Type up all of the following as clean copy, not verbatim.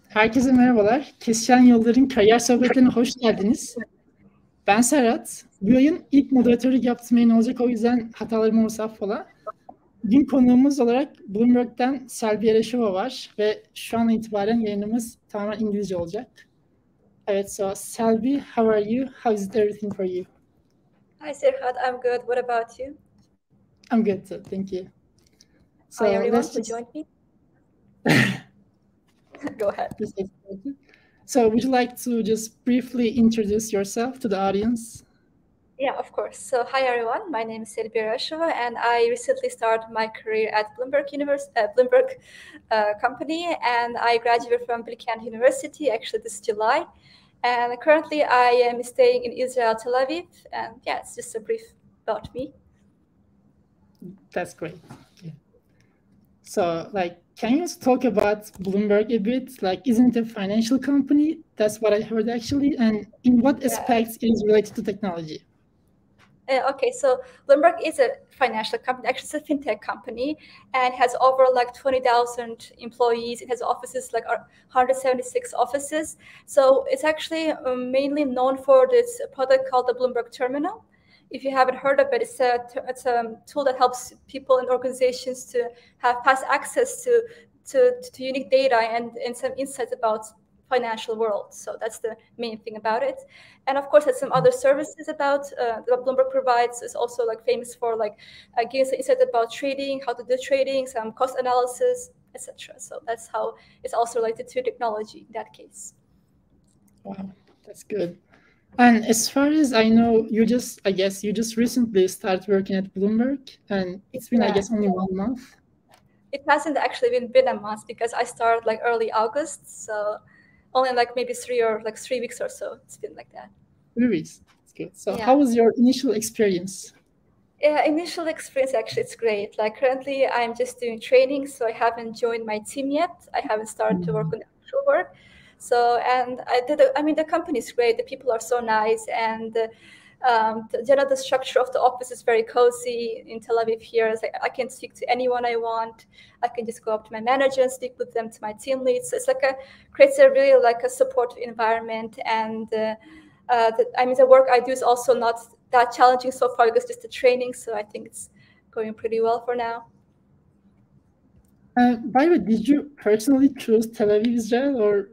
Herkese merhabalar. Kesişen Yolların Kariyer Sohbetlerine hoş geldiniz. Ben Serhat. Bu yayın ilk moderatörlük yaptığım yayın olacak, o yüzden hatalarım olursa affola. Bugün konuğumuz olarak Bloomberg'ten Selbi Ereshova var ve şu an itibaren yayınımız tamamen İngilizce olacak. Evet, so Selbi, how are you? How is everything for you? Hi Serhat, I'm good. What about you? I'm good too, thank you. So hi everyone who joined me. Go ahead. So would you like to just briefly introduce yourself to the audience? Yeah, of course. So hi everyone, my name is Selbi Ereshova and I recently started my career at Bloomberg University, company, and I graduated from Bilkent University actually this July. And currently I am staying in Israel, Tel Aviv, and yeah, it's just a brief about me. That's great. Yeah. So, can you talk about Bloomberg a bit? Isn't it a financial company? That's what I heard actually. And in what aspects it is related to technology? Okay, so Bloomberg is a financial company. Actually, it's a fintech company, and has over 20,000 employees. It has offices 176 offices. So it's actually mainly known for this product called the Bloomberg Terminal. If you haven't heard of it, it's a tool that helps people and organizations to have fast access to unique data and some insights about financial world. So that's the main thing about it. And of course, there's some other services about that Bloomberg provides. It's also famous for giving some insight about trading, how to do trading, some cost analysis, etc. So that's how it's also related to technology in that case. Wow, that's good. And as far as I know, you just recently started working at Bloomberg, and it's been, I guess, only 1 month. It hasn't actually been a month because I started early August, so only maybe 3 weeks or so. It's been like that. 3 weeks. That's good. So how was your initial experience? Yeah, initial experience, actually, it's great. Currently, I'm just doing training, so I haven't joined my team yet. I haven't started to work on the actual work. So, and the company is great. The people are so nice, and the structure of the office is very cozy in Tel Aviv here. It's I can speak to anyone I want. I can just go up to my manager and speak with them, to my team leads. So it's creates a really a supportive environment. And the work I do is also not that challenging so far because just the training. So I think it's going pretty well for now. By the way, did you personally choose Tel Aviv, Israel, or?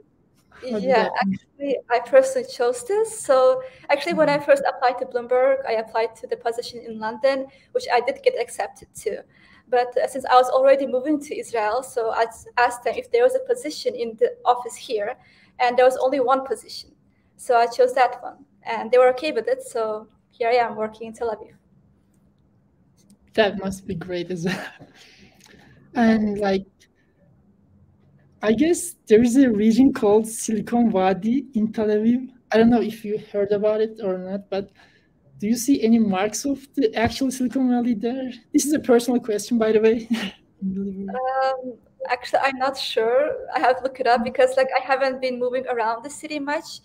Yeah, actually, I personally chose this. So actually, when I first applied to Bloomberg, I applied to the position in London, which I did get accepted to. But since I was already moving to Israel, so I asked them if there was a position in the office here, and there was only one position. So I chose that one, and they were okay with it. So here I am working in Tel Aviv. That must be great as well. And I guess there is a region called Silicon Valley in Tel Aviv. I don't know if you heard about it or not, but do you see any marks of the actual Silicon Valley there? This is a personal question, by the way. Actually, I'm not sure. I have to look it up because I haven't been moving around the city much.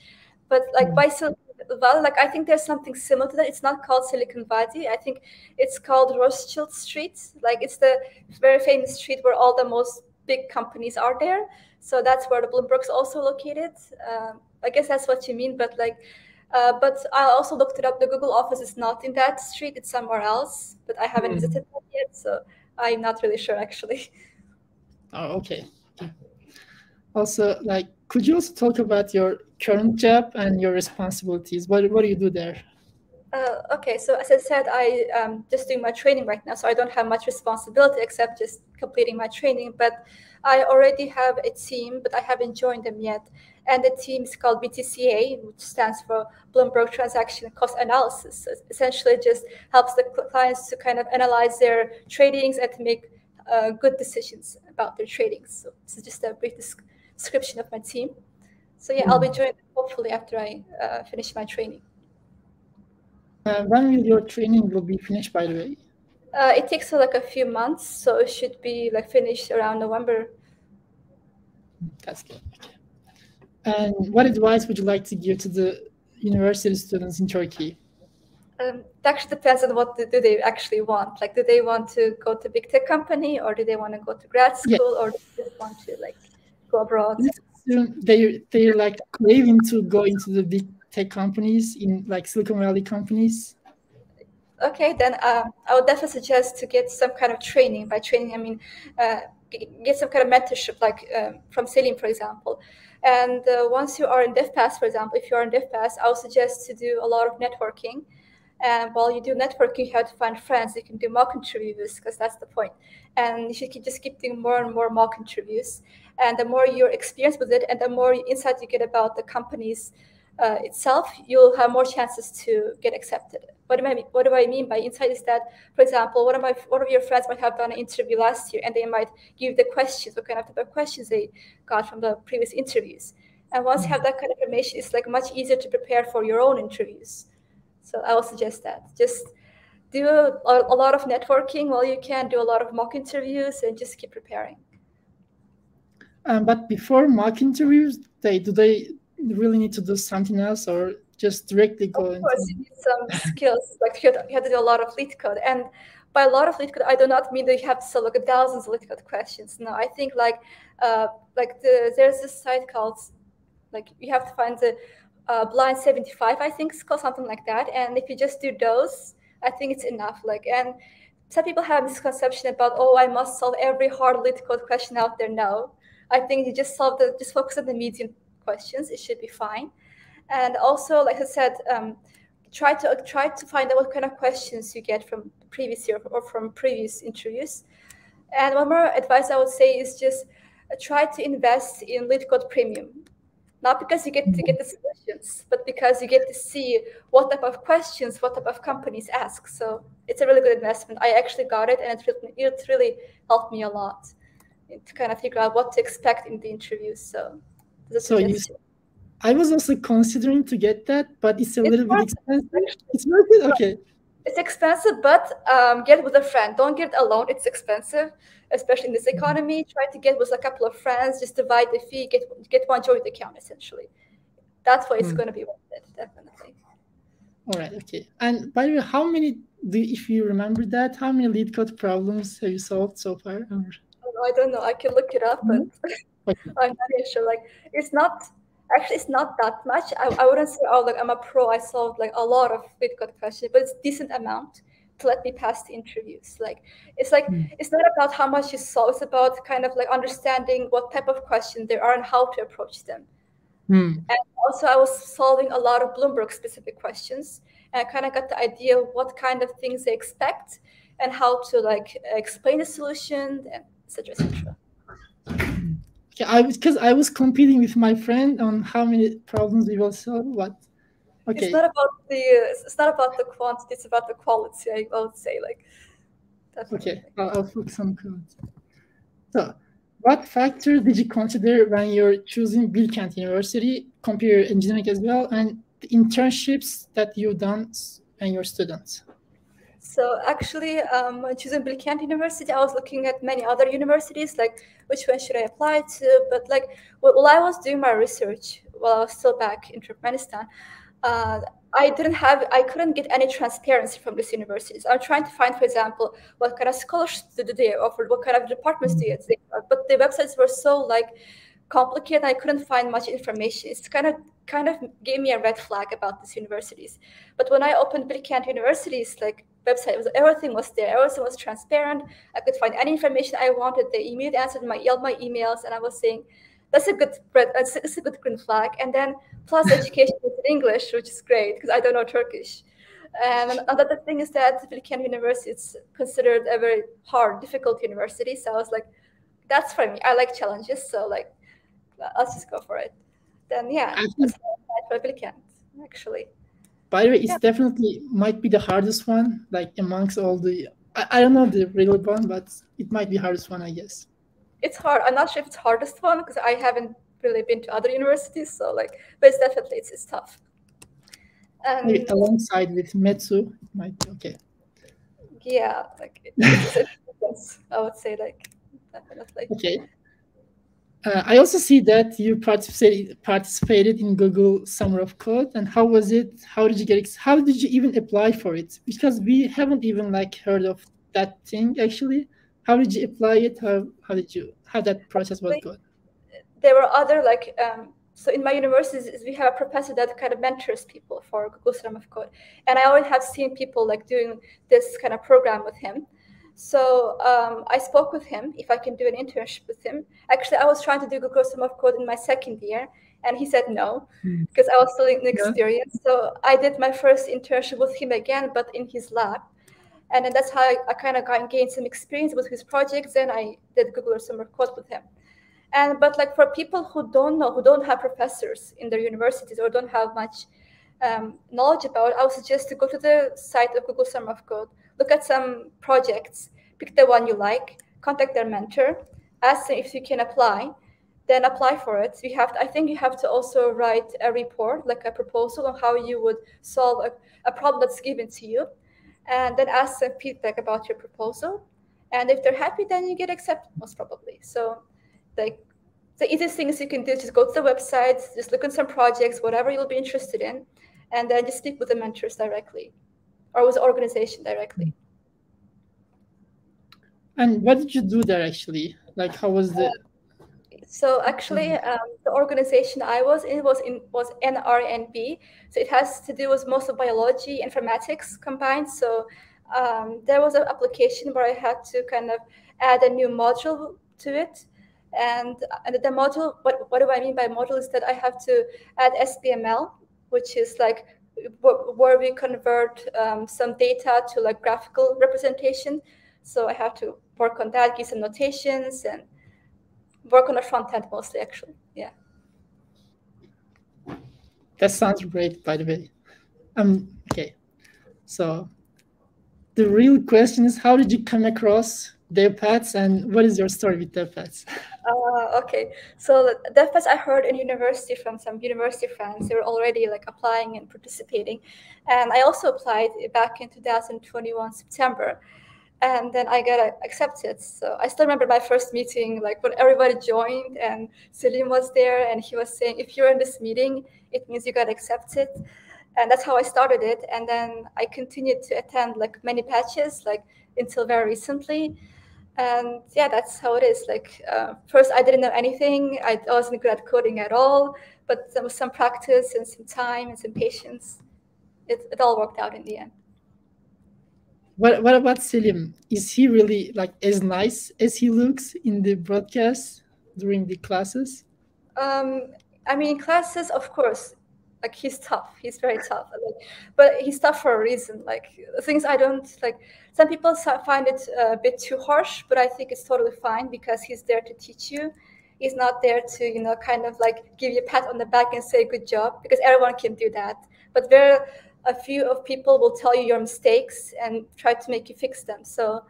But by Silicon Valley, I think there's something similar to that. It's not called Silicon Valley. I think it's called Rothschild Street. It's the very famous street where all the most big companies are there. So that's where the Bloomberg's also located. I guess that's what you mean. But but I also looked it up. The Google office is not in that street. It's somewhere else. But I haven't visited that yet. So I'm not really sure, actually. Oh, okay. Also, could you also talk about your current job and your responsibilities? What do you do there? Okay, so as I said, I am just doing my training right now, so I don't have much responsibility except just completing my training. But I already have a team, but I haven't joined them yet. And the team is called BTCA, which stands for Bloomberg Transaction Cost Analysis. So essentially, it just helps the clients to kind of analyze their tradings and to make good decisions about their tradings. So this is just a brief description of my team. So yeah, I'll be joining hopefully after I finish my training. When will your training will be finished, by the way? It takes a few months, so it should be finished around November. That's good. Okay. And what advice would you like to give to the university students in Turkey? It actually depends on what do they actually want. Do they want to go to big tech company, or do they want to go to grad school, or do they just want to go abroad? assume they're like craving to go into the big tech companies in like Silicon Valley companies. Okay, then I would definitely suggest to get some kind of training. By training, I mean get some kind of mentorship, like from Selim, for example. And once you are in DevPaths, for example, if you are in DevPaths, I would suggest to do a lot of networking. And while you do networking, you have to find friends. You can do mock interviews, because that's the point. And you should just keep doing more and more mock interviews. And the more you're experienced with it, and the more insight you get about the companies itself, you'll have more chances to get accepted. What do I mean by insight is that, for example, one of your friends might have done an interview last year, and they might give the questions, what kind of type of questions they got from the previous interviews. And once you have that kind of information, it's like much easier to prepare for your own interviews. So I would suggest that. Just do a lot of networking while you can, do a lot of mock interviews, and just keep preparing. But before mock interviews, do they really need to do something else, or just directly go? Of course, you need some skills. Like you have to do a lot of lead code. And by a lot of lead code, I do not mean that you have to solve like thousands of lead code questions. No, I think there's this site called, like, you have to find the Blind 75, I think it's called, something like that. And if you just do those, I think it's enough. Like, and some people have this conception about, oh, I must solve every hard lead code question out there. No, I think you just focus on the medium questions. It should be fine. And also, like I said, try to find out what kind of questions you get from previous year or from previous interviews. And one more advice I would say is just try to invest in lead code premium. Not because you get to get the solutions, but because you get to see what type of questions, what type of companies ask. So it's a really good investment. I actually got it, and it really helped me a lot to kind of figure out what to expect in the interviews. So I was also considering to get that, but it's a little bit expensive. It's worth it? Okay. It's expensive, but get it with a friend. Don't get it alone. It's expensive, especially in this economy. Try to get with a couple of friends, just divide the fee, get one joint account, essentially. That's why it's going to be worth it, definitely. All right, okay. And by the way, how many, if you remember that, how many lead code problems have you solved so far? I don't know. I can look it up, but I'm not really sure. Like, it's not that much. I wouldn't say, oh, like I'm a pro. I solved like a lot of lead code questions, but it's a decent amount to let me pass the interviews. Like, it's not about how much you solve. It's about kind of like understanding what type of questions there are and how to approach them. And also, I was solving a lot of Bloomberg specific questions, and I kind of got the idea of what kind of things they expect and how to like explain the solution, and etc. etc. Yeah, because I was competing with my friend on how many problems we will solve. What? Okay. It's not about the quantity. It's about the quality. I would say, like. Definitely. Okay, I'll focus on quality. So, what factors did you consider when you're choosing Bilkent University, computer engineering as well, and the internships that you've done and your students? So actually, when choosing Bilkent University, I was looking at many other universities, like which one should I apply to? But like while I was doing my research, while I was still back in Turkmenistan, I couldn't get any transparency from these universities. I'm trying to find, for example, what kind of scholarships do they offer, what kind of departments do they offer, but the websites were so like complicated. I couldn't find much information. It's kind of gave me a red flag about these universities. But when I opened Bilkent University's like website, everything was there. Everything was transparent. I could find any information I wanted. They immediately answered my emails, and I was saying, it's a good green flag. And then plus education is in English, which is great because I don't know Turkish. And another thing is that Bilkent University is considered a very hard, difficult university. So I was like, that's for me. I like challenges. So like, let's just go for it. Then yeah, that's for Bilkent, actually. By the way, it's definitely might be the hardest one, like amongst all the, I don't know the real one, but it might be the hardest one, I guess. It's hard. I'm not sure if it's hardest one because I haven't really been to other universities. So like, but it's definitely, it's tough. Maybe alongside with Metsu, it might be okay. Yeah, like I would say like definitely. Okay. I also see that you participated in Google Summer of Code, and how was it? How did you get it? How did you even apply for it? Because we haven't even like heard of that thing actually. How did you apply it? How that process was going? there were other like, so in my university, we have a professor that kind of mentors people for Google Summer of Code. And I already have seen people like doing this kind of program with him. So I spoke with him if I can do an internship with him. Actually, I was trying to do Google Summer of Code in my second year, and he said no, because I was still inexperienced. Yeah. So I did my first internship with him again, but in his lab. And then that's how I kind of gained some experience with his projects, and I did Google Summer of Code with him. But like for people who don't know, who don't have professors in their universities or don't have much knowledge about it, I would suggest to go to the site of Google Summer of Code, look at some projects, pick the one you like, contact their mentor, ask them if you can apply, then apply for it. I think you have to also write a report, like a proposal on how you would solve a problem that's given to you, and then ask them feedback about your proposal. And if they're happy, then you get accepted most probably. So like the easiest thing is you can do is just go to the website, just look at some projects, whatever you'll be interested in, and then just speak with the mentors directly or with the organization directly. And what did you do there actually? Like, how was the... So actually, the organization I was in was NRNB. So it has to do with most of biology, informatics combined. So there was an application where I had to kind of add a new module to it. And the module, what do I mean by module is that I have to add SBML, which is like where we convert some data to like graphical representation. So I have to work on that, give some notations, and work on the front end mostly, actually. Yeah. That sounds great, by the way. Okay. So the real question is, how did you come across DevPaths, and what is your story with DevPaths? Okay. So DevPaths I heard in university from some university friends. They were already like applying and participating. And I also applied back in 2021, September. And then I got accepted. So I still remember my first meeting, like when everybody joined and Selim was there and he was saying, if you're in this meeting, it means you got accepted. And that's how I started it. And then I continued to attend like many batches, like until very recently. And yeah, that's how it is. Like first I didn't know anything. I wasn't good at coding at all, but there was some practice and some time and some patience. It all worked out in the end. What about Selim? Is he really like as nice as he looks in the broadcast during the classes? I mean, classes, of course, like he's tough. He's very tough. Like, but he's tough for a reason. Like things I don't like. Some people find it a bit too harsh, but I think it's totally fine because he's there to teach you. He's not there to, kind of like give you a pat on the back and say good job, because everyone can do that. But a few of people will tell you your mistakes and try to make you fix them. So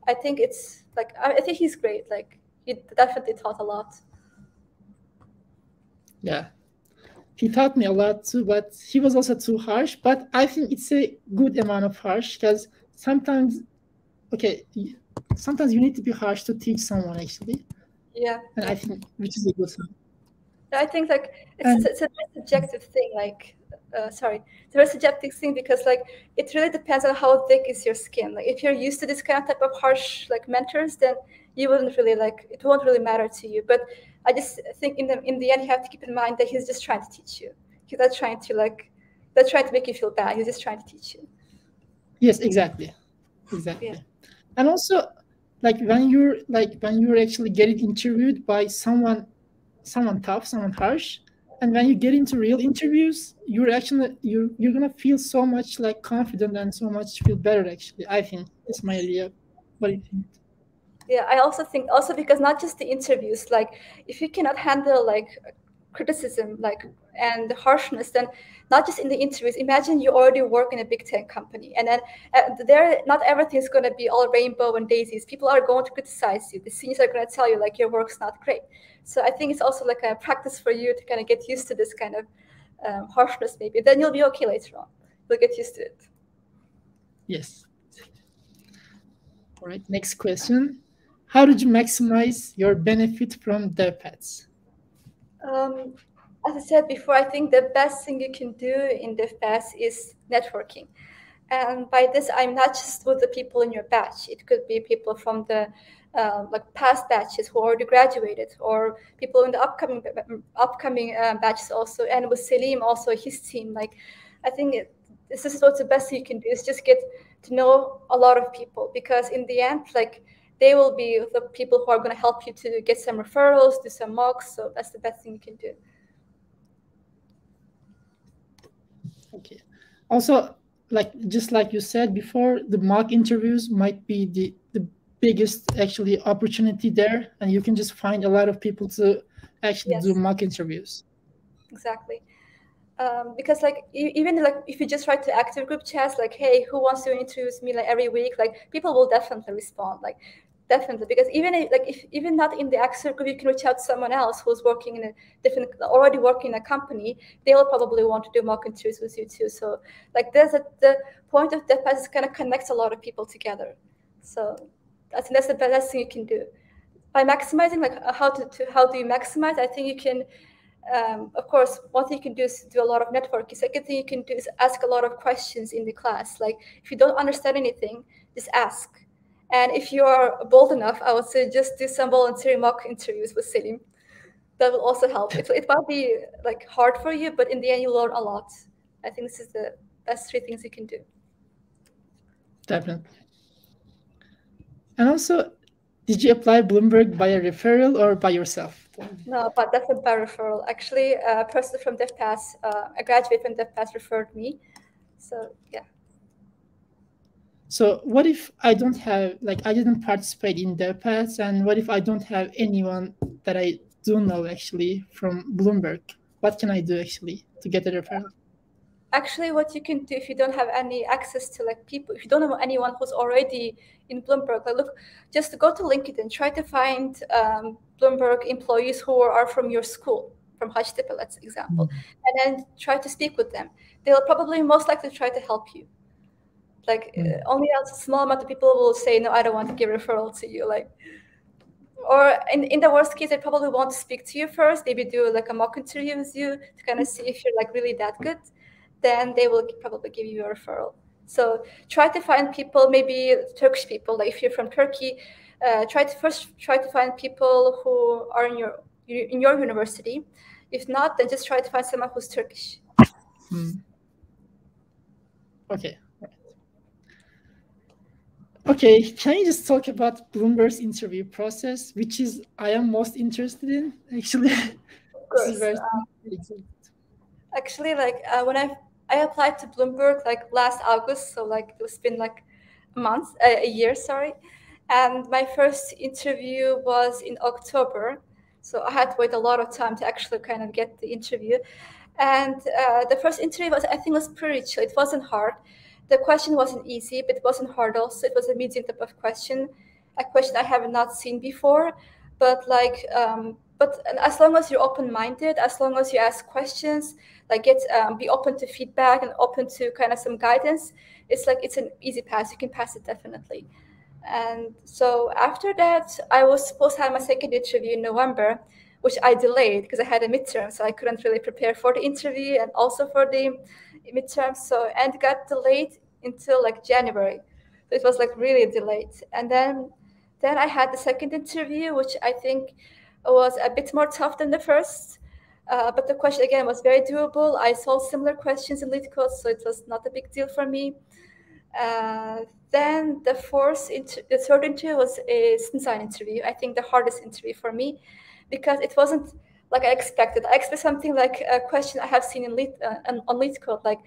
I think it's like, I think he's great. Like he definitely taught a lot. Yeah, he taught me a lot too, but he was also too harsh. But I think it's a good amount of harsh, because sometimes you need to be harsh to teach someone actually. Yeah. And I think, which is a good thing. I think like it's a very subjective thing. Like, it's a very subjective thing because like it really depends on how thick is your skin. Like if you're used to this kind of type of harsh like mentors, then you wouldn't really it won't really matter to you. But I just think in the end you have to keep in mind that he's just trying to teach you. He's not trying to make you feel bad. He's just trying to teach you. Yes, exactly. Yeah. And also like when you're actually getting interviewed by someone tough, someone harsh, and when you get into real interviews, you're gonna feel so much like confident and so much feel better. Actually, I think that's my idea. What do you think? Yeah, I also think because not just the interviews, like if you cannot handle like criticism and the harshness, then not just in the interviews. Imagine you already work in a big tech company, and then not everything is going to be all rainbow and daisies. People are going to criticize you. The seniors are going to tell you like your work's not great. So I think it's also like a practice for you to kind of get used to this kind of harshness. Maybe then you'll be okay later on. You'll get used to it. Yes. All right. Next question: how did you maximize your benefit from DevPaths? As I said before, I think the best thing you can do in DevPaths is networking. And by this, I'm not just with the people in your batch. It could be people from the like past batches who already graduated, or people in the upcoming batches also. And with Selim also, his team, like I think this is what's the best thing you can do, is just get to know a lot of people, because in the end, like they will be the people who are going to help you to get some referrals, do some mocks. So that's the best thing you can do. Okay. Also, just like you said before, the mock interviews might be the biggest actually opportunity there, and you can just find a lot of people to actually do mock interviews. Exactly. Because like even like if you just write to active group chats like, hey, who wants to introduce me, like every week, like people will definitely respond, like definitely, because even if even not in the active group, you can reach out to someone else who's working in a different, already working in a company. They will probably want to do mock interviews with you too. So like the point of DevPaths is kind of connects a lot of people together. So I think that's the best thing you can do. By maximizing, like how do you maximize? I think you can, of course, one thing you can do is do a lot of networking. Second thing you can do is ask a lot of questions in the class. Like if you don't understand anything, just ask. And if you are bold enough, I would say just do some voluntary mock interviews with Selim. That will also help. It might be like hard for you, but in the end, you learn a lot. I think this is the best 3 things you can do. Definitely. And also, did you apply Bloomberg by a referral or by yourself? No, but definitely by referral. Actually, a person from DevPaths, a graduate from DevPaths referred me. So yeah. So what if I don't have, like, I didn't participate in DevPaths, and what if I don't have anyone that I do know actually from Bloomberg? What can I do actually to get a referral? Actually, what you can do if you don't have any access to like people, if you don't know anyone who's already in Bloomberg, like look, just go to LinkedIn, try to find Bloomberg employees who are from your school, from Hacettepe, let's example, and then try to speak with them. They'll probably most likely try to help you. Like only a small amount of people will say, no, I don't want to give referral to you. Like, or in the worst case, they probably won't speak to you first. Maybe do like a mock interview with you to kind of see if you're like really that good. Then they will probably give you a referral. So try to find people, maybe Turkish people. Like if you're from Turkey, try to find people who are in your university. If not, then just try to find someone who's Turkish. Okay. Okay, can you just talk about Bloomberg's interview process, which is I am most interested in, actually? Of course. Actually, like when I applied to Bloomberg like last August, so like it's been like a year, sorry. And my first interview was in October, so I had to wait a lot of time to actually kind of get the interview. And the first interview I think was pretty chill. It wasn't hard. The question wasn't easy, but it wasn't hard also. It was a medium type of question, a question I have not seen before. But like, but as long as you're open-minded, as long as you ask questions, like be open to feedback and open to kind of some guidance, it's like it's an easy pass. You can pass it definitely. And so after that, I was supposed to have my second interview in November, which I delayed because I had a midterm, so I couldn't really prepare for the interview and also for the midterm. So and got delayed until like January. So it was like really delayed. And then I had the second interview, which I think was a bit more tough than the first. But the question again was very doable. I solved similar questions in LeetCode, so it was not a big deal for me. Then the third interview was a design interview. I think the hardest interview for me, because it wasn't like I expected. I expected something like a question I have seen on LeetCode, like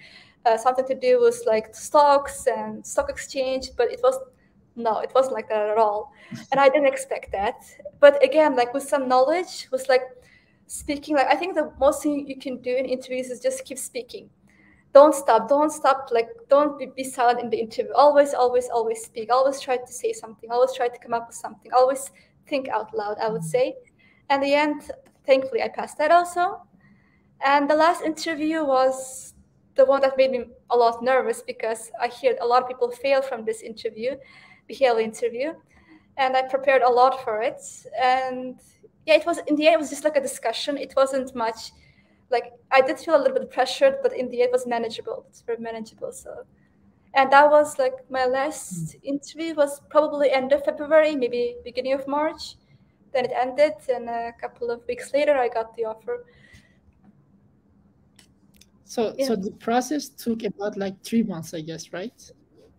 something to do with like stocks and stock exchange, but it wasn't like that at all. And I didn't expect that. But again, like with some knowledge, was like speaking. Like I think the most thing you can do in interviews is just keep speaking. Don't stop. Like don't be silent in the interview. Always speak. Always try to say something. Always try to come up with something. Always think out loud, I would say. And in the end, thankfully, I passed that also. And the last interview was the one that made me a lot nervous because I hear a lot of people fail from this interview, behavioral interview, and I prepared a lot for it. And yeah, it was in the end, it was just like a discussion. It wasn't much. Like I did feel a little bit pressured, but in the end, it was manageable. It's very manageable. So, And that was like my last interview was probably end of February, maybe beginning of March. Then it ended, and a couple of weeks later, I got the offer. So the process took about like 3 months, I guess, right?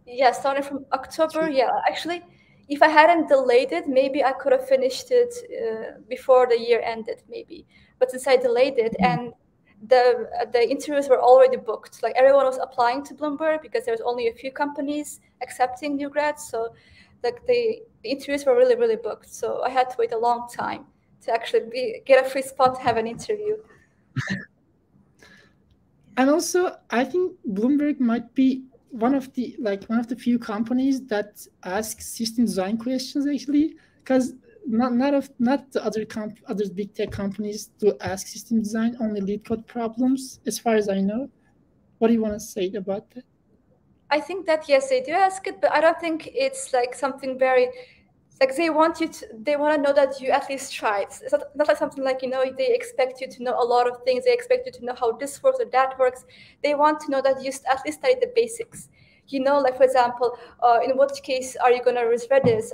Yeah, starting from October. Yeah, actually, if I hadn't delayed it, maybe I could have finished it before the year ended, maybe. But since I delayed it, and the interviews were already booked, like everyone was applying to Bloomberg because there was only a few companies accepting new grads, so like the interviews were really, really booked. So I had to wait a long time to actually get a free spot to have an interview. And also, I think Bloomberg might be one of the few companies that ask system design questions, actually, because not the other big tech companies do ask system design, only lead code problems, as far as I know. What do you want to say about that? I think that yes, they do ask it, but I don't think it's like something very like they want to know that you at least tried. It's not like something like, they expect you to know a lot of things. They expect you to know how this works or that works. They want to know that you at least study the basics. Like, for example, in what case are you going to use Redis?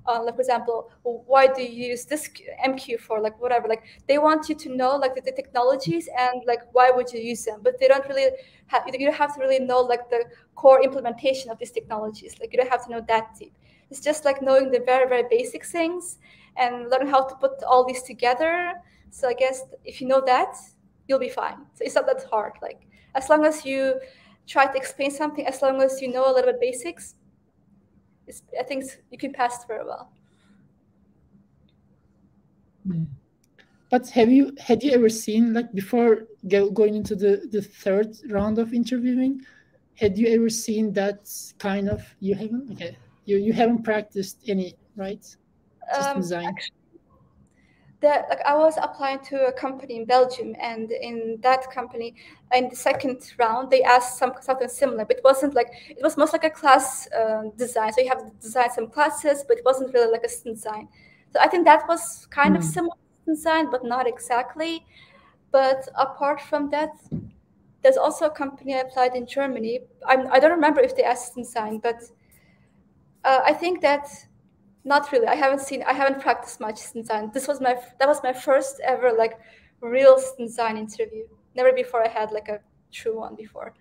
Like, for example, why do you use this MQ for, like, whatever? Like, they want you to know, like, the technologies and, like, why would you use them? But they don't really you don't have to really know, like, the core implementation of these technologies. Like, you don't have to know that deep. It's just like knowing the very, very basic things and learning how to put all these together. So I guess if you know that, you'll be fine. So it's not that hard. Like, as long as you try to explain something, as long as you know a little bit basics, I think you can pass very well. But had you ever seen, like, before going into the third round of interviewing, had you ever seen that kind of, you haven't? Okay. You haven't practiced any, right? System design. Actually, I was applying to a company in Belgium, and in that company, in the second round, they asked something similar, but it was most like a class design. So you have to design some classes, but it wasn't really like a system design. So I think that was kind of similar to system design, but not exactly. But apart from that, there's also a company I applied in Germany. I don't remember if they asked system design, but I think that not really. I haven't practiced much system design. That was my first ever like real system design interview. Never before I had like a true one before.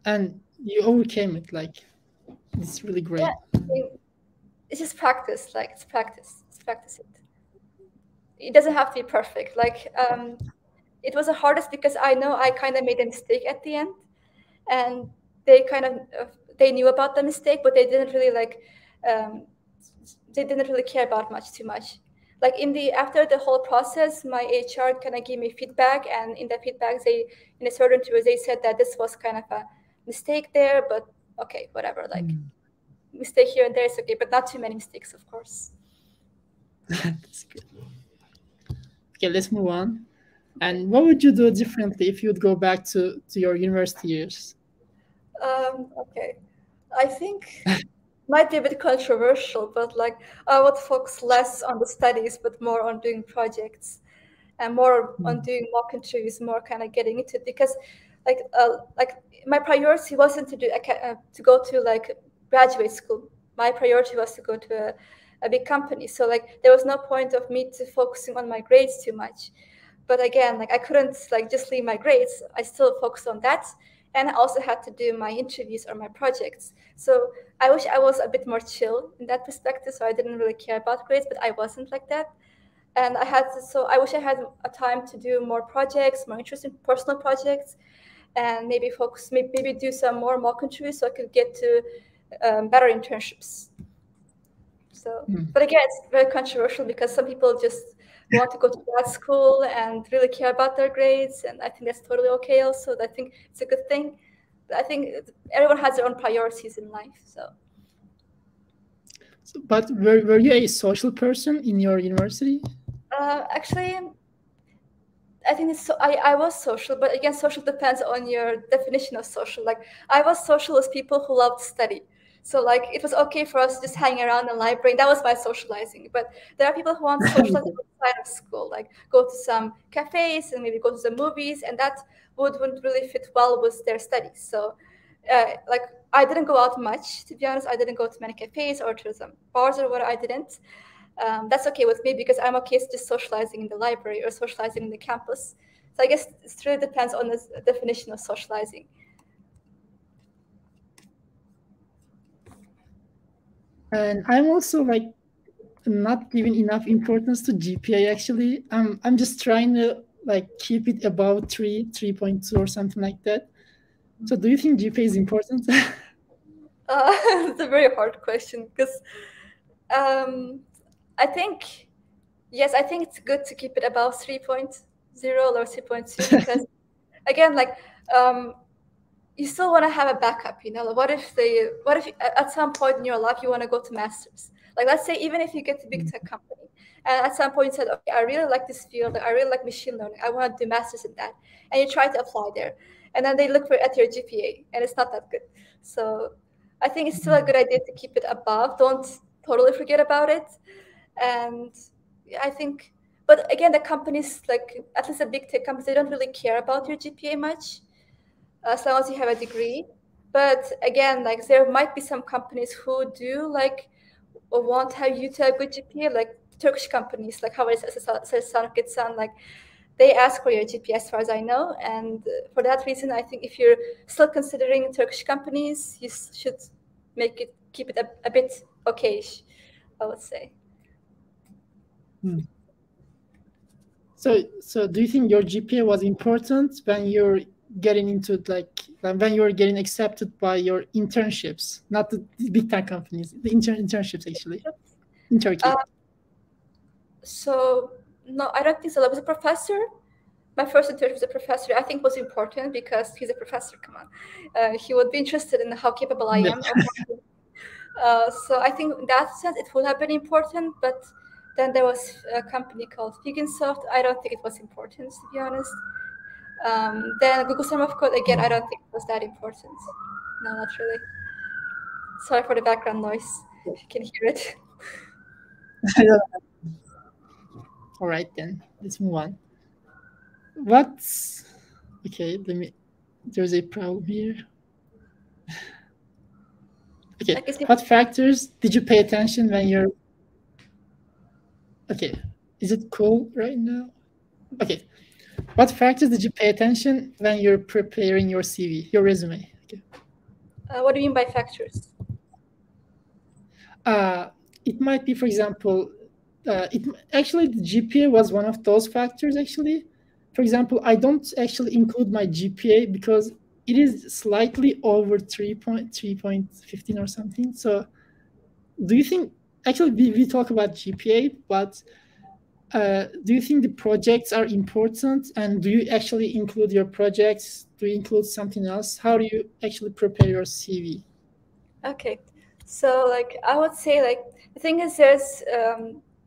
And you overcame it. Like, it's really great. Yeah, it's just practice. Like, it's practice. It's practice it. It doesn't have to be perfect. Like, it was the hardest because I know I kind of made a mistake at the end, and they knew about the mistake, but they didn't really care about too much. Like, after the whole process, my HR kind of gave me feedback, and in the feedback, in a certain interview, they said that this was kind of a mistake there, but okay, whatever. Like, mistake here and there is okay, but not too many mistakes, of course. That's good. Okay, let's move on. And what would you do differently if you would go back to your university years? Okay, I think might be a bit controversial, but like I would focus less on the studies, but more on doing projects and more on doing mock interviews, more kind of getting into it, because like my priority wasn't to go to like graduate school. My priority was to go to a big company. So like there was no point of me to focusing on my grades too much. But again, like I couldn't like just leave my grades. I still focused on that. And I also had to do my interviews or my projects. So I wish I was a bit more chill in that perspective. So I didn't really care about grades, but I wasn't like that. And I wish I had a time to do more projects, more interesting personal projects, and maybe maybe do some more mock interviews so I could get to better internships. So, but again, it's very controversial because some people just want to go to grad school and really care about their grades, and I think that's totally okay also. I think it's a good thing. But I think everyone has their own priorities in life. But were you a social person in your university? Actually, I think I was social, but again, social depends on your definition of social. Like I was social as people who loved to study. So like it was okay for us to just hang around the library. That was my socializing. But there are people who want to socialize outside of school, like go to some cafes and maybe go to the movies, and that wouldn't really fit well with their studies. So like I didn't go out much, to be honest. I didn't go to many cafes or to some bars or what. I didn't. That's okay with me because I'm okay just socializing in the library or socializing in the campus. So I guess it really depends on the definition of socializing. And I'm also like not giving enough importance to GPA actually. I'm just trying to like keep it above 3.2 or something like that. So do you think GPA is important? It's a very hard question because I think, yes, I think it's good to keep it above 3.0 or 3.2 because again, like you still want to have a backup, you know, like what if at some point in your life you want to go to masters? Like let's say even if you get to a big tech company and at some point you said, okay, I really like this field, I really like machine learning, I want to do masters in that, and you try to apply there, and then they look at your GPA and it's not that good. So I think it's still a good idea to keep it above. Don't totally forget about it. And I think, but again, the companies, like at least the big tech companies, they don't really care about your GPA much, as long as you have a degree. But again, like there might be some companies who do like want to have you to have a good GPA, like Turkish companies, like Selbi, like they ask for your GPA as far as I know. And for that reason, I think if you're still considering Turkish companies, you should keep it a bit okay-ish, I would say. So do you think your GPA was important when you're getting into like when you're getting accepted by your internships, not the big tech companies, the internships actually in Turkey? So no, I don't think so. I was a professor. My first internship was a professor. I think was important because he's a professor. Come on, he would be interested in how capable I am. So I think in that sense it would have been important, but then there was a company called Figensoft'ta. I don't think it was important, to be honest. Then Google Summer of Code, again, I don't think it was that important. No, not really. Sorry for the background noise, if you can hear it. All right, then let's move on. Okay, there's a problem here. Okay, what factors did you pay attention when you're, okay, is it cool right now? Okay, what factors did you pay attention when you're preparing your CV, your resume? Okay. What do you mean by factors? It might be, for example, actually the GPA was one of those factors actually. For example, I don't actually include my GPA because it is slightly over 3.15 or something. So do you think, actually we talk about GPA, but do you think the projects are important, and do you actually include your projects? Do you include something else? How do you actually prepare your CV? Okay, so like I would say, like the thing is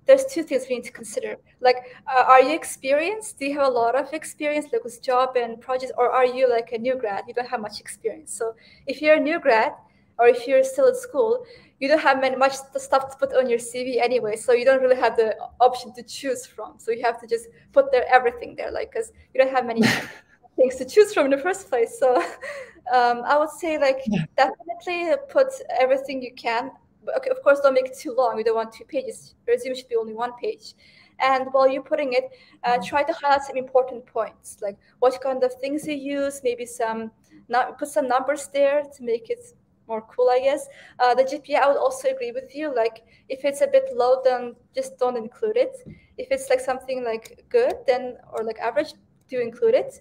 there's two things we need to consider. Like, are you experienced? Do you have a lot of experience, like with job and projects, or are you like a new grad? You don't have much experience. So if you're a new grad, or if you're still at school, you don't have much stuff to put on your CV anyway. So you don't really have the option to choose from. So you have to just put everything there, like, because you don't have many things to choose from in the first place. So I would say, like, definitely put everything you can. Okay, of course, don't make it too long. You don't want 2 pages. Resume should be only 1 page. And while you're putting it, try to highlight some important points, like what kind of things you use, maybe put some numbers there to make it more cool, I guess. The GPA, I would also agree with you. Like, if it's a bit low, then just don't include it. If it's like something like good, then, or like average, do include it.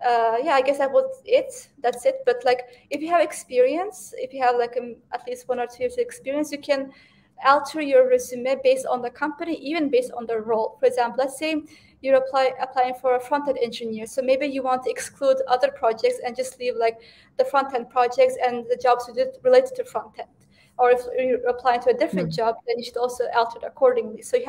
Yeah, I guess that's it. But like, if you have experience, if you have like at least 1 or 2 years of experience, you can alter your resume based on the company, even based on the role. For example, let's say you're applying for a front-end engineer. So maybe you want to exclude other projects and just leave like the front-end projects and the jobs related to front-end. Or if you're applying to a different job, then you should also alter it accordingly. So you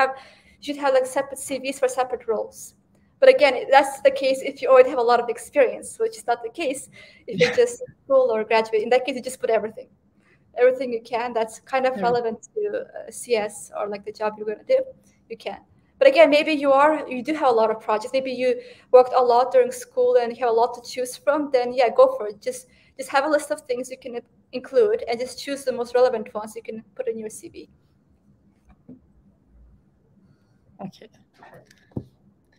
should have like separate CVs for separate roles. But again, that's the case if you already have a lot of experience, which is not the case if you're just school or graduate. In that case, you just put everything. everything you can that's kind of relevant to CS or like the job you're going to do, you can. But again, maybe you do have a lot of projects. Maybe you worked a lot during school and you have a lot to choose from. Then yeah, go for it. Just have a list of things you can include and just choose the most relevant ones you can put in your CV. Okay.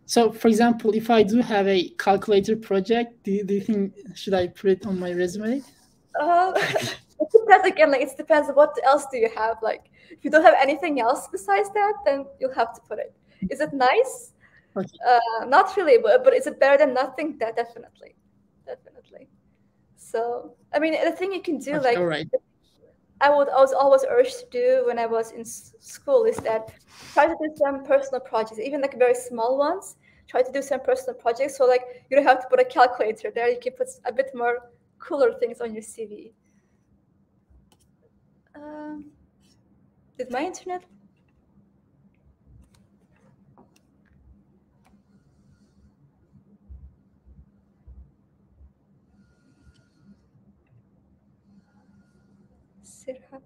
So, for example, if I do have a calculator project, do you think should I put it on my resume? It depends again. Like it depends. What else do you have? Like if you don't have anything else besides that, then you'll have to put it. Is it nice? Okay. Not really, but is it better than nothing? That definitely. So I mean, the thing you can do, okay, like I was always urged to do when I was in school is that try to do some personal projects, even like very small ones. Try to do some personal projects, so like you don't have to put a calculator there. You can put a bit more cooler things on your CV. Did my internet? Serhat.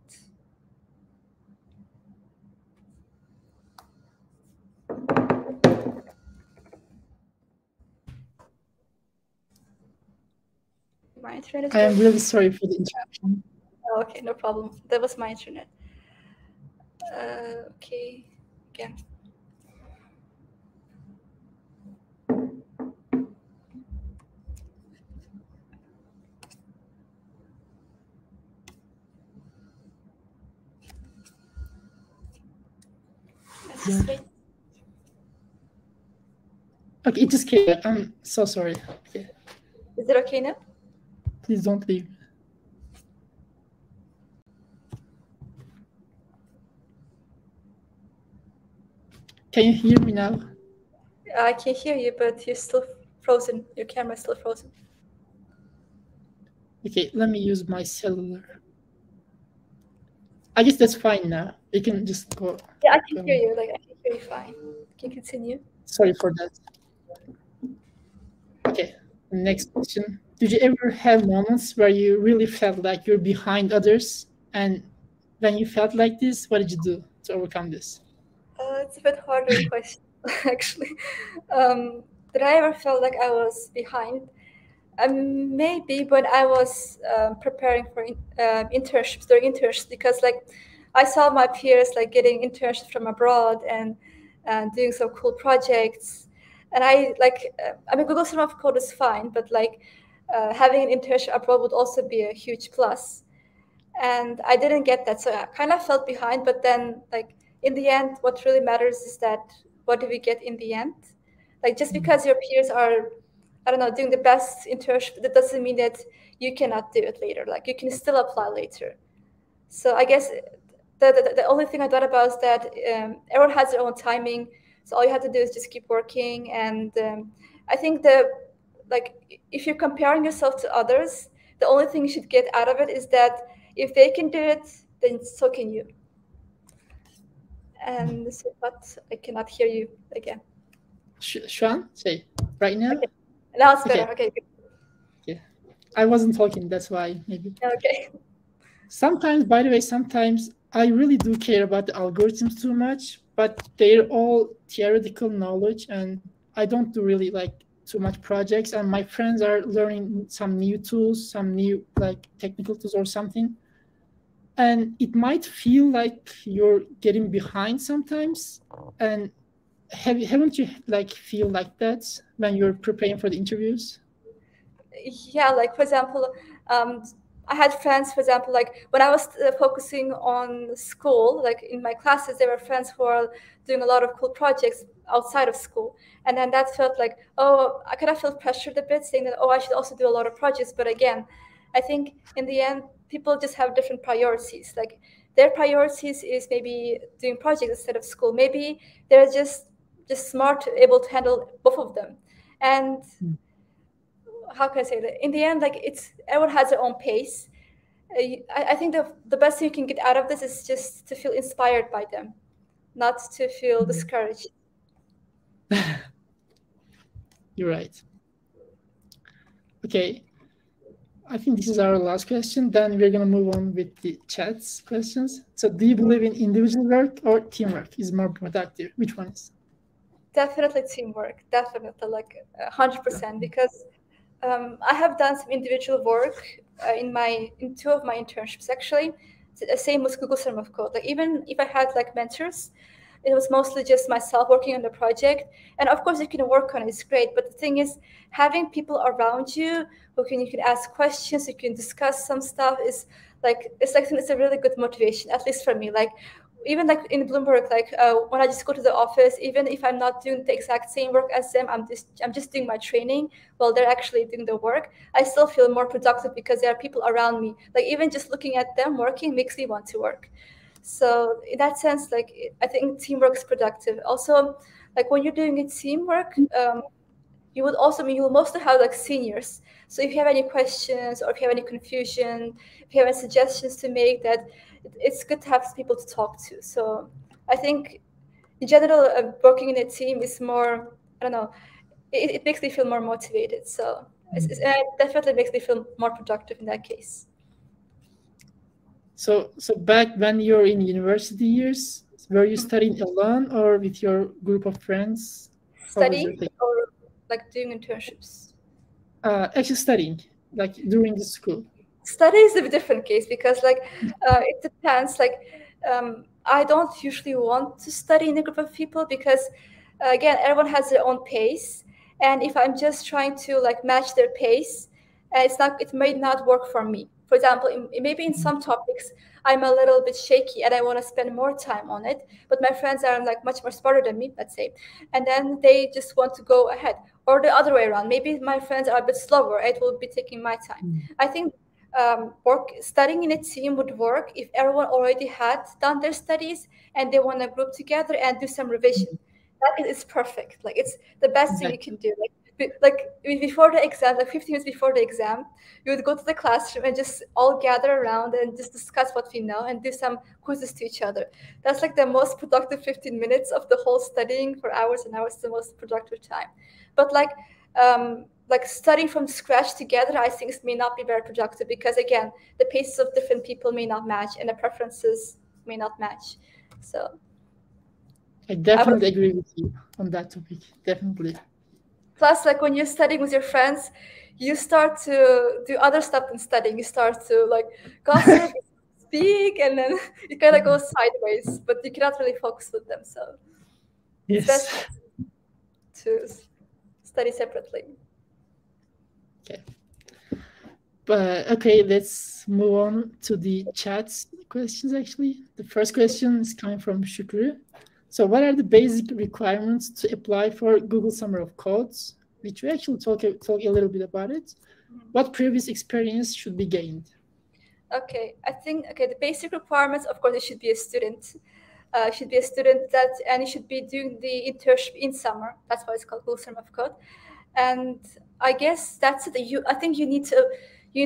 My internet is. I am really sorry for the interruption. Oh, okay, no problem. That was my internet. Okay, again. Yeah. Okay, it just came. I'm so sorry. Okay. Is it okay now? Please don't leave. Can you hear me now? I can hear you, but you're still frozen. Your camera's still frozen. Okay, let me use my cellular. I guess that's fine now. You can just go. Yeah, I can hear you. Like I can hear you fine. Can you continue? Sorry for that. Okay, next question. Did you ever have moments where you really felt like you're behind others? And when you felt like this, what did you do to overcome this? It's a bit harder question, actually. Did I ever feel like I was behind? Maybe when I was preparing for internships, during internships, because like I saw my peers like getting internships from abroad and doing some cool projects, and I like I mean Google Summer of Code is fine, but like having an internship abroad would also be a huge plus, and I didn't get that, so I kind of felt behind. But then like in the end, what really matters is that what do we get in the end? Like just because your peers are, I don't know, doing the best internship, that doesn't mean that you cannot do it later. Like you can still apply later. So I guess the only thing I thought about is that everyone has their own timing. So all you have to do is just keep working. And I think if you're comparing yourself to others, the only thing you should get out of it is that if they can do it, then so can you. And so, but I cannot hear you again. Shuan, say right now. Okay. Now it's better. Okay. Yeah, I wasn't talking. That's why maybe. Okay. Sometimes, by the way, sometimes I really do care about the algorithms too much, but they're all theoretical knowledge, and I don't do really like too much projects. And my friends are learning some new tools, some new like technical tools or something. And it might feel like you're getting behind sometimes. And haven't you like feel like that when you're preparing for the interviews? Yeah, like for example, I had friends, for example, like when I was focusing on school, like in my classes, there were friends who are doing a lot of cool projects outside of school. And then that felt like, oh, I kind of felt pressured a bit, saying that, oh, I should also do a lot of projects. But again, I think in the end, people just have different priorities. Like their priorities is maybe doing projects instead of school. Maybe they're just smart, able to handle both of them. And how can I say that? In the end, like everyone has their own pace. I think the best thing you can get out of this is just to feel inspired by them, not to feel discouraged. You're right. Okay. I think this is our last question. Then we're going to move on with the chat's questions. So do you believe in individual work or teamwork is more productive? Which one is? Definitely teamwork. Definitely, like 100%. Because I have done some individual work in two of my internships actually. Same with Google Summer of Code. Like even if I had like mentors, it was mostly just myself working on the project. And of course, you can work on it, it's great. But the thing is, having people around you who you can ask questions, you can discuss some stuff is like, it's a really good motivation, at least for me. Like, even like in Bloomberg, like when I just go to the office, even if I'm not doing the exact same work as them, I'm just doing my training while they're actually doing the work. I still feel more productive because there are people around me. Like even just looking at them working makes me want to work. So in that sense, like I think teamwork is productive. Also, like when you're doing a teamwork, you will mostly have like seniors. So if you have any questions or if you have any confusion, if you have any suggestions to make, that it's good to have people to talk to. So I think in general, working in a team is more, I don't know, it makes me feel more motivated. So it definitely makes me feel more productive in that case. So back when you're in university years, were you studying alone or with your group of friends? Studying or like doing internships? Actually studying, like during the school. Study is a different case because like it depends. Like I don't usually want to study in a group of people because again, everyone has their own pace. And if I'm just trying to like match their pace, it may not work for me. For example, maybe in some topics, I'm a little bit shaky and I want to spend more time on it, but my friends are like much more smarter than me, let's say, and then they just want to go ahead. Or the other way around, maybe my friends are a bit slower, it will be taking my time. I think studying in a team would work if everyone already had done their studies and they want to group together and do some revision. That is perfect. Like it's the best thing you can do. Like before the exam, like 15 minutes before the exam, you would go to the classroom and just all gather around and just discuss what we know and do some quizzes to each other. That's like the most productive 15 minutes of the whole studying for hours and hours, the most productive time. But like studying from scratch together, I think may not be very productive because again, the paces of different people may not match and the preferences may not match. So I definitely agree with you on that topic. Definitely. Plus, like when you're studying with your friends, you start to do other stuff than studying. You start to like gossip, speak, and then you kind of go sideways, but you cannot really focus with them. So it's best to study separately. Okay. But okay, let's move on to the chat questions actually. The first question is coming from Shukru. So what are the basic requirements to apply for Google Summer of Codes? Which we actually talk a little bit about it. What previous experience should be gained? Okay, I think, the basic requirements, of course, it should be a student. Should be a student and you should be doing the internship in summer. That's why it's called Google Summer of Code. And I guess that's it. I think you need to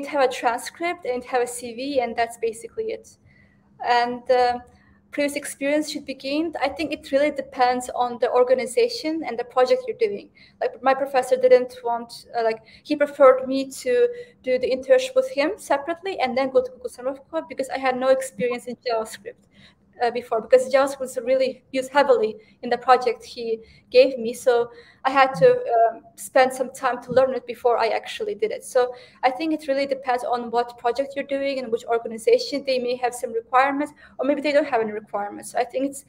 have a transcript and have a CV, and that's basically it. And previous experience should be gained. I think it really depends on the organization and the project you're doing. Like my professor didn't want, he preferred me to do the internship with him separately and then go to Google Summer of Code because I had no experience in JavaScript before, because JavaScript was really used heavily in the project he gave me. So I had to spend some time to learn it before I actually did it. So I think it really depends on what project you're doing and which organization. They may have some requirements, or maybe they don't have any requirements. So I think it's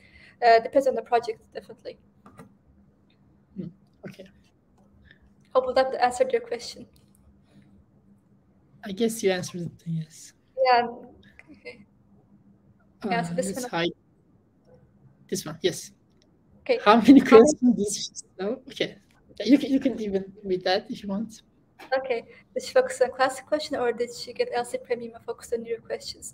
depends on the project, definitely. Okay. Hope that answered your question. I guess you answered it, yes. Yeah. Okay. Answer this one. This one, yes. Okay. How many questions? No? Okay. You can even read that if you want. Okay. Did she focus on classic question or did she get LC Premium and focus on your questions?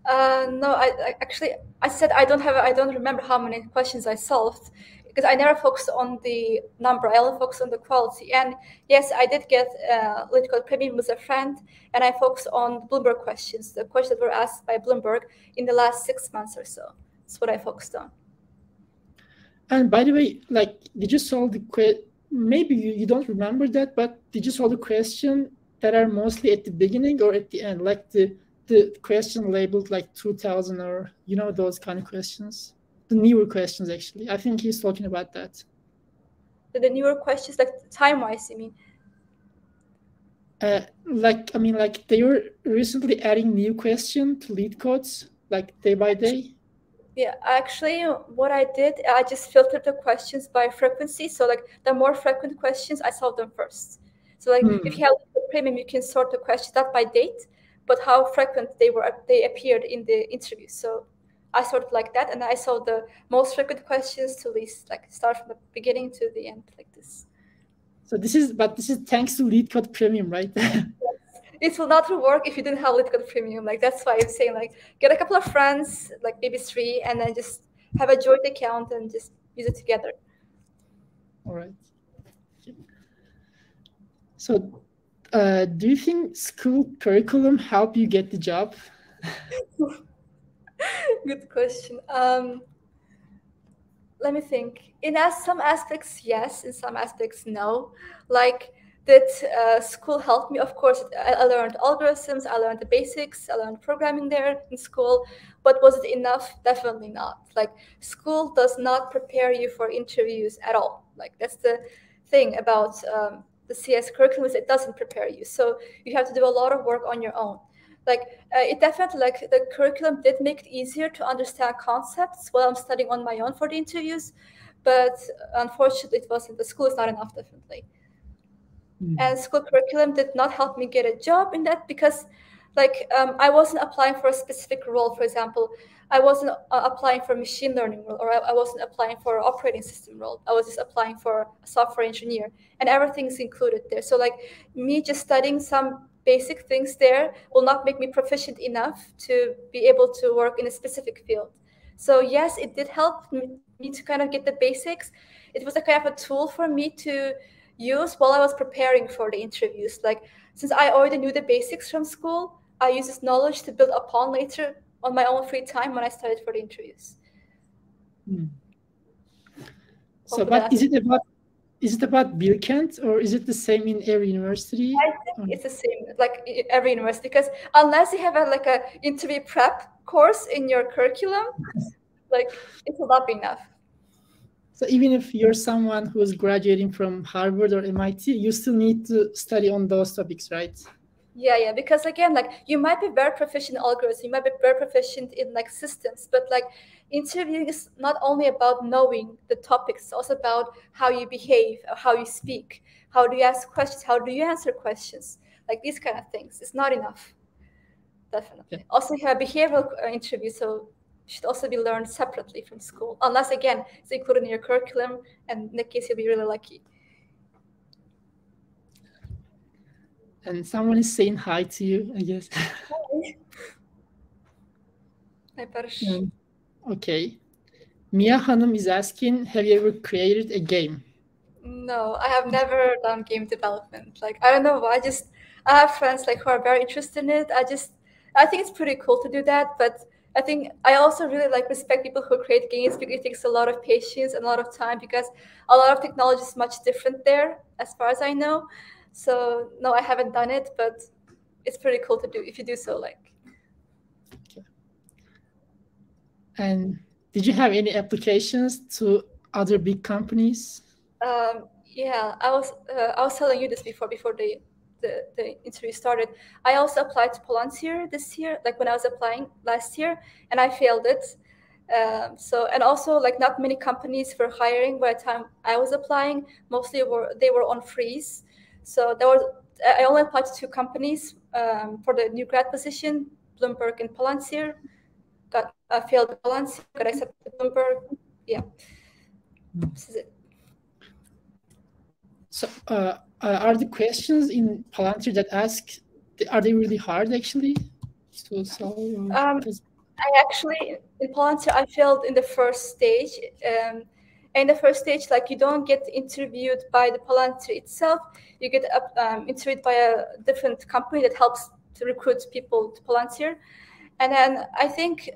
No, I said I don't remember how many questions I solved because I never focused on the number. I only focused on the quality. And yes, I did get Political Premium with a friend, and I focused on Bloomberg questions, the questions that were asked by Bloomberg in the last 6 months or so. That's what I focused on. And by the way, like, did you solve the question? Maybe you don't remember that, but did you solve the question that are mostly at the beginning or at the end, like the question labeled like 2000 or, you know, those kind of questions, the newer questions, actually. I think he's talking about that. The newer questions, like time-wise, you mean? Like, I mean, like they were recently adding new question to lead codes, like day by day. Yeah, actually, what I did, I just filtered the questions by frequency. So like the more frequent questions, I solved them first. So like if you have the premium, you can sort the questions not by date, but how frequent they appeared in the interview. So I sorted like that, and I saw the most frequent questions to least, like start from the beginning to the end, like this. So this is thanks to Lead Code Premium, right? It will not work if you didn't have Lead Code Premium. Like that's why I'm saying, like, get a couple of friends, like maybe 3, and then just have a joint account and just use it together. All right. So do you think school curriculum help you get the job? Good question. Let me think. In some aspects, yes. In some aspects, no. Like, did school help me? Of course, I learned algorithms. I learned the basics. I learned programming there in school. But was it enough? Definitely not. Like, school does not prepare you for interviews at all. Like, that's the thing about the CS curriculum, is it doesn't prepare you. So you have to do a lot of work on your own. Like it definitely, like the curriculum did make it easier to understand concepts while I'm studying on my own for the interviews, but unfortunately it wasn't. The school is not enough, definitely. And school curriculum did not help me get a job in that, because like I wasn't applying for a specific role. For example, I wasn't applying for a machine learning role, or I wasn't applying for an operating system role. I was just applying for a software engineer, and everything's included there. So like me just studying some basic things there will not make me proficient enough to be able to work in a specific field. So yes, it did help me to kind of get the basics. It was a kind of a tool for me to use while I was preparing for the interviews. Like, since I already knew the basics from school, I used this knowledge to build upon later on my own free time when I studied for the interviews. So, but is it about Bilkent, or is it the same in every university? I think it's the same, like every university, because unless you have like a interview prep course in your curriculum, like it will not be enough. So even if you're someone who's graduating from Harvard or MIT, you still need to study on those topics, right? Yeah, because again, like you might be very proficient in algorithms, you might be very proficient in like systems, but like interviewing is not only about knowing the topics, it's also about how you behave, how you speak, how do you ask questions, how do you answer questions, like these kind of things. It's not enough, definitely. Yeah. Also, you have a behavioral interview, so it should also be learned separately from school, unless again it's included in your curriculum, and in that case you'll be really lucky. And someone is saying hi to you, I guess. Hi, okay. Mia Hanım is asking, have you ever created a game? No, I have never done game development. Like, I don't know why. I have friends like who are very interested in it. I think it's pretty cool to do that. But I think I also really like respect people who create games, because it takes a lot of patience and a lot of time, because a lot of technology is much different there, as far as I know. So no, I haven't done it, but it's pretty cool to do if you do so. Like. Okay. And did you have any applications to other big companies? Yeah, I was telling you this before the interview started. I also applied to Palantir this year, like when I was applying last year, and I failed it. And also like not many companies were hiring by the time I was applying. Mostly they were on freeze. So I only applied to 2 companies for the new grad position, Bloomberg and Palantir. I failed Palantir, got accepted Bloomberg. Yeah, this is it. So are the questions in Palantir that are they really hard actually to solve? I actually, in Palantir, I failed in the first stage. In the first stage, like you don't get interviewed by the Palantir itself. You get interviewed by a different company that helps to recruit people to Palantir. And then I think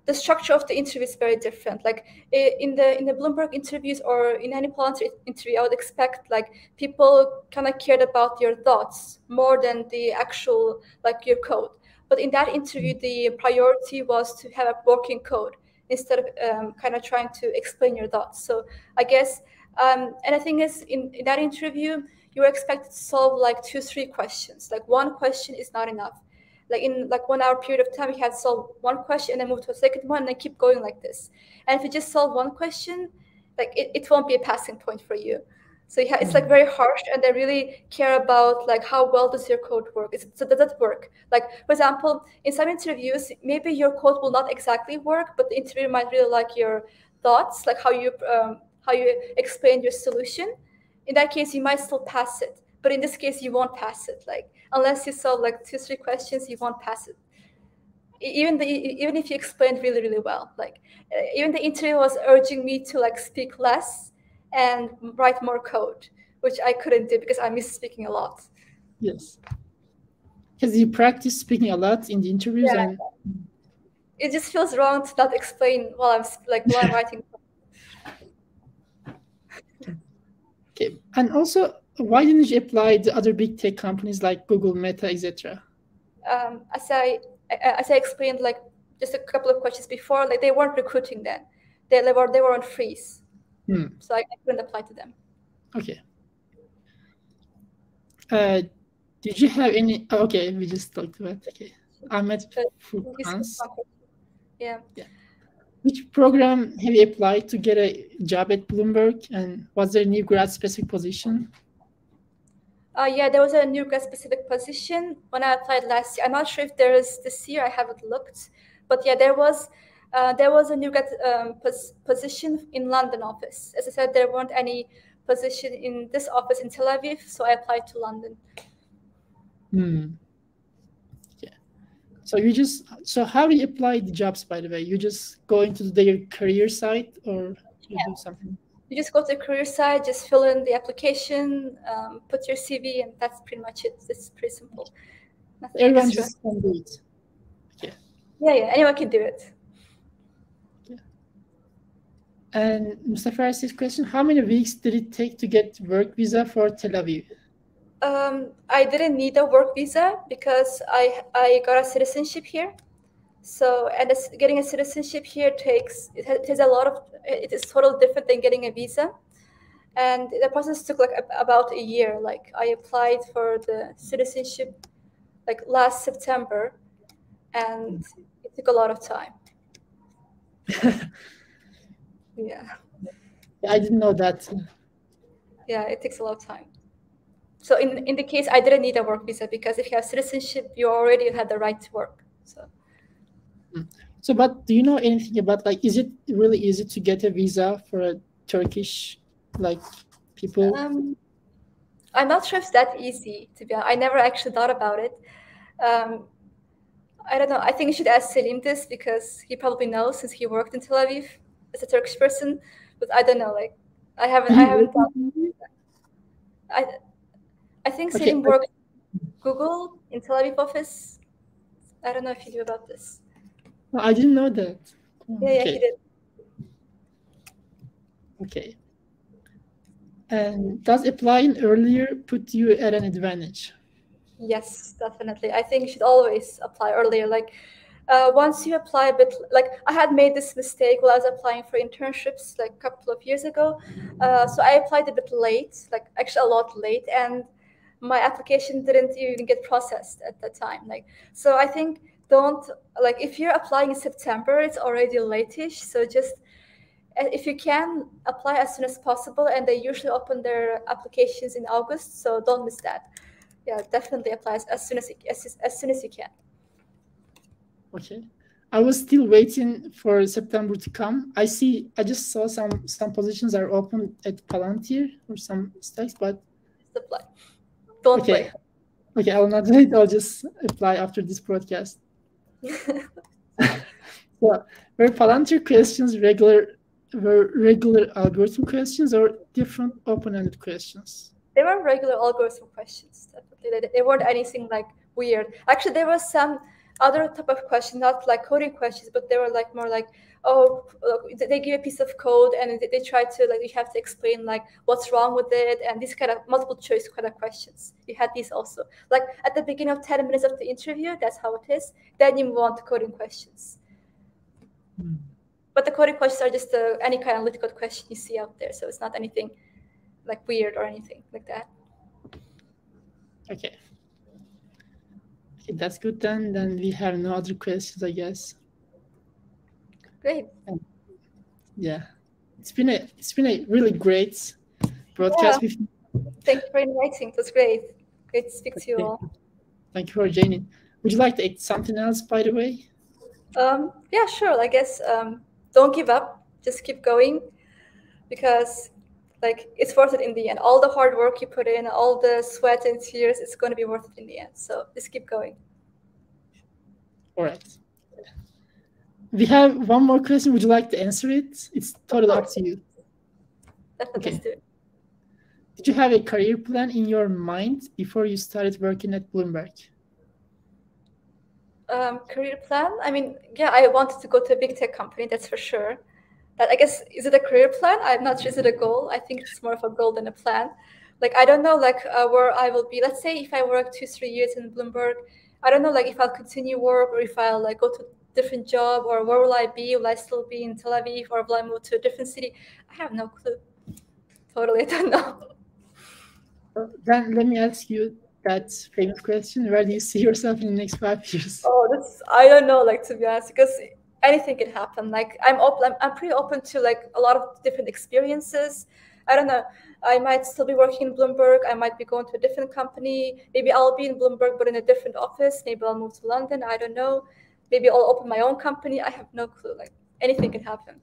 the structure of the interview is very different. Like in the Bloomberg interviews or in any volunteer interview, I would expect like people kind of cared about your thoughts more than the actual like your code. But in that interview, the priority was to have a working code instead of kind of trying to explain your thoughts. So I guess, and the thing is, in that interview, you were expected to solve like 2-3 questions. Like one question is not enough. Like in like 1 hour period of time, you have to solve one question and then move to a second one and then keep going like this. And if you just solve one question, like it won't be a passing point for you. So it's like very harsh, and they really care about like how well does your code work. So does it work? Like for example, in some interviews, maybe your code will not exactly work, but the interviewer might really like your thoughts, like how you explain your solution. In that case, you might still pass it, but in this case, you won't pass it. Like unless you solve like 2-3 questions, you won't pass it. Even if you explained really, really well. Like even the interview was urging me to like speak less and write more code, which I couldn't do because I miss speaking a lot. Yes. Because you practice speaking a lot in the interviews, yeah. and it just feels wrong to not explain while I'm writing. Okay. And also, why didn't you apply to other big tech companies like Google, Meta, etc.? As I explained, like just a couple of questions before, like they weren't recruiting then. They were on freeze. So I couldn't apply to them. Okay. Did you have any? Oh, okay, we just talked about. Okay, Ahmed Furkan's. Yeah. Which program have you applied to get a job at Bloomberg, and was there a new grad specific position? Yeah, there was a new grad specific position when I applied last year. I'm not sure if there is this year. I haven't looked, but yeah, there was a new grad position in London office. As I said, there weren't any position in this office in Tel Aviv, so I applied to London. Yeah. So how do you apply the jobs, by the way? You just go into their career site, or you do something? You just go to the career site, just fill in the application, put your CV, and that's pretty much it. It's pretty simple. Nothing Everyone extra. just can do it. Okay. Yeah, anyone can do it. Yeah. And Mustafa asked this question: how many weeks did it take to get work visa for Tel Aviv? I didn't need a work visa because I got a citizenship here. So, and getting a citizenship here it is totally different than getting a visa. And the process took like about a year. Like I applied for the citizenship like last September, and it took a lot of time. Yeah. I didn't know that. Yeah, it takes a lot of time. So in the case, I didn't need a work visa because if you have citizenship, you already had the right to work. So, but do you know anything about, like, is it really easy to get a visa for a Turkish, like, people? I'm not sure if it's that easy, to be honest. I never actually thought about it. I don't know. I think you should ask Selim this because he probably knows since he worked in Tel Aviv as a Turkish person. But I don't know. Like, I haven't thought. I think Selim worked Google in Tel Aviv office. I don't know if you knew about this. I didn't know that. Yeah, he did. Okay. And does applying earlier put you at an advantage? Yes, definitely. I think you should always apply earlier. Like once you apply a bit, like I had made this mistake while I was applying for internships like a couple of years ago. So I applied a bit late, like actually a lot late, and my application didn't even get processed at that time. Like, so I think if you're applying in September, it's already late-ish. So just if you can apply as soon as possible, and they usually open their applications in August, so don't miss that. Yeah, definitely apply as soon as you can. Okay, I was still waiting for September to come. I just saw some positions are open at Palantir or some stacks, but just apply. Don't wait. Okay, I will not wait. I'll just apply after this broadcast. So, were Palantir questions regular algorithm questions or different open-ended questions? They were regular algorithm questions. Definitely, they weren't anything like weird. Actually, there was some other type of questions, not like coding questions, but they were like more like, oh, look, they give a piece of code and they try to like, you have to explain like what's wrong with it, and these kind of multiple choice kind of questions. You had these also. Like at the beginning of 10 minutes of the interview, that's how it is. Then you move on to coding questions. But the coding questions are just any kind of analytical question you see out there. So it's not anything like weird or anything like that. Okay. Okay, that's good then. Then we have no other questions, I guess. Great. Yeah, it's been a really great broadcast. Yeah. Thank you for inviting. It was great. Great to speak to you all. Thank you for joining. Would you like to add something else, by the way? Yeah, sure. I guess don't give up. Just keep going, because like it's worth it in the end. All the hard work you put in, all the sweat and tears, it's going to be worth it in the end. So just keep going. All right. We have one more question. Would you like to answer it? It's totally up to you. Definitely. Let's do it. Did you have a career plan in your mind before you started working at Bloomberg? Career plan? I mean, yeah, I wanted to go to a big tech company, that's for sure. That, I guess, is it a career plan? I'm not sure. Is it a goal? I think it's more of a goal than a plan. Like, I don't know, like, where I will be. Let's say if I work 2-3 years in Bloomberg, I don't know, like, if I'll continue work or if I'll, like, go to a different job, or where will I be? Will I still be in Tel Aviv, or will I move to a different city? I have no clue. Totally, I don't know. Then let me ask you that famous question. Where do you see yourself in the next 5 years? Oh, I don't know, like, to be honest, because anything can happen. Like, I'm pretty open to like a lot of different experiences. I don't know. I might still be working in Bloomberg. I might be going to a different company. Maybe I'll be in Bloomberg, but in a different office. Maybe I'll move to London. I don't know. Maybe I'll open my own company. I have no clue. Like, anything can happen.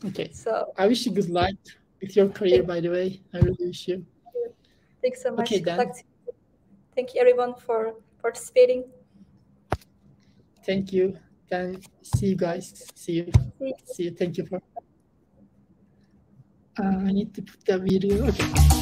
Okay. So I wish you good luck with your career, by the way. I really wish you. Thanks so much. Okay, then. Thank you, everyone, for participating. Thank you. Then see you guys. See you. See you. Thank you for. I need to put the video. Okay.